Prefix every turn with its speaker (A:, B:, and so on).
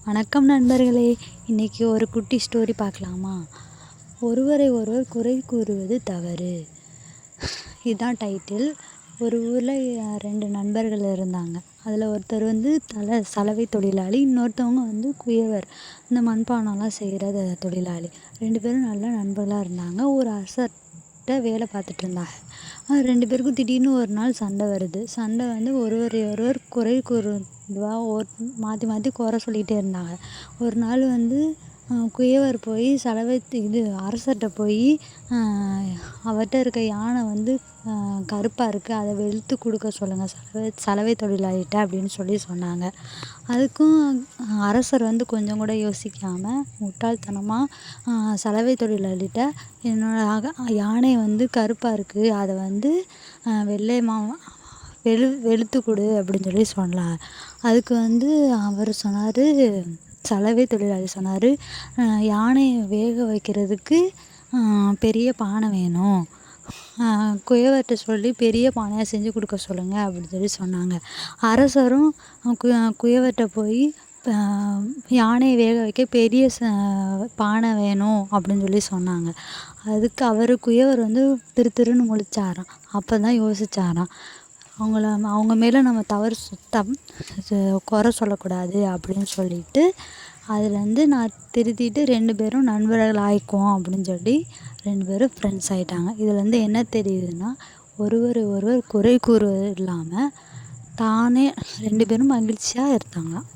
A: வணக்கம் நண்பர்களே. இன்றைக்கி ஒரு குட்டி ஸ்டோரி பார்க்கலாமா? ஒருவரை ஒருவர் குறை கூறுவது தவறு. இதுதான் டைட்டில். ஒரு ஊரில் 2 நண்பர்கள் இருந்தாங்க. அதில் ஒருத்தர் சலவை தொழிலாளி, இன்னொருத்தவங்க குயவர், இந்த மண்பானம்லாம் செய்கிற தொழிலாளி. 2 பேரும் நல்ல நண்பர்களாக இருந்தாங்க. ஒரு அரசர்கிட்ட வேலை பார்த்துட்டு இருந்தாங்க. 2 பேருக்கும் திடீர்னு ஒரு நாள் சண்டை வருது. சண்டை ஒருவரை ஒருவர் குறை கூறுவா மாற்றி மாற்றி குறை சொல்லிகிட்டே இருந்தாங்க. ஒரு நாள் குயவர் போய் அரசர்கிட்ட போய் அவர்கிட்ட இருக்க யானை கருப்பாக இருக்குது, அதை வெளுத்து கொடுக்க சொல்லுங்கள் சலவை தொழிலாளிகிட்ட அப்படின்னு சொன்னாங்க. அதுக்கும் அரசர் கொஞ்சம் கூட யோசிக்காமல் முட்டாள்தனமாக சலவை தொழிலாளிகிட்ட என்னோட யானை கருப்பாக இருக்குது, அதை வெளுத்து கொடு அப்படின்னு சொன்னார். அதுக்கு அவர் சொன்னார், சலவை தொழிலாளி சொன்னார், யானையை வேக வைக்கிறதுக்கு பெரிய பானை வேணும், குயவர்கிட்ட சொல்லி பெரிய பானையாக செஞ்சு கொடுக்க சொல்லுங்கள் அப்படின்னு சொன்னாங்க. அரசரும் குயவர்கிட்ட போய் யானையை வேக வைக்க பெரிய பானை வேணும் அப்படின்னு சொன்னாங்க. அதுக்கு குயவர் திருன்னு முழிச்சாராம். அப்போ தான் யோசிச்சாராம், அவங்க மேலே நம்ம குறை சொல்லக்கூடாது அப்படின்னு சொல்லிட்டு அதுலேருந்து நான் திருத்திட்டு 2 பேரும் நண்பர்கள் ஆயிக்குவோம் அப்படின்னு சொல்லி 2 பேரும் ஃப்ரெண்ட்ஸ் ஆகிட்டாங்க. இதுலேருந்து என்ன தெரியுதுன்னா, ஒருவர் குறை கூறுவது இல்லாமல் தானே 2 பேரும் மகிழ்ச்சியாக இருந்தாங்களாம்.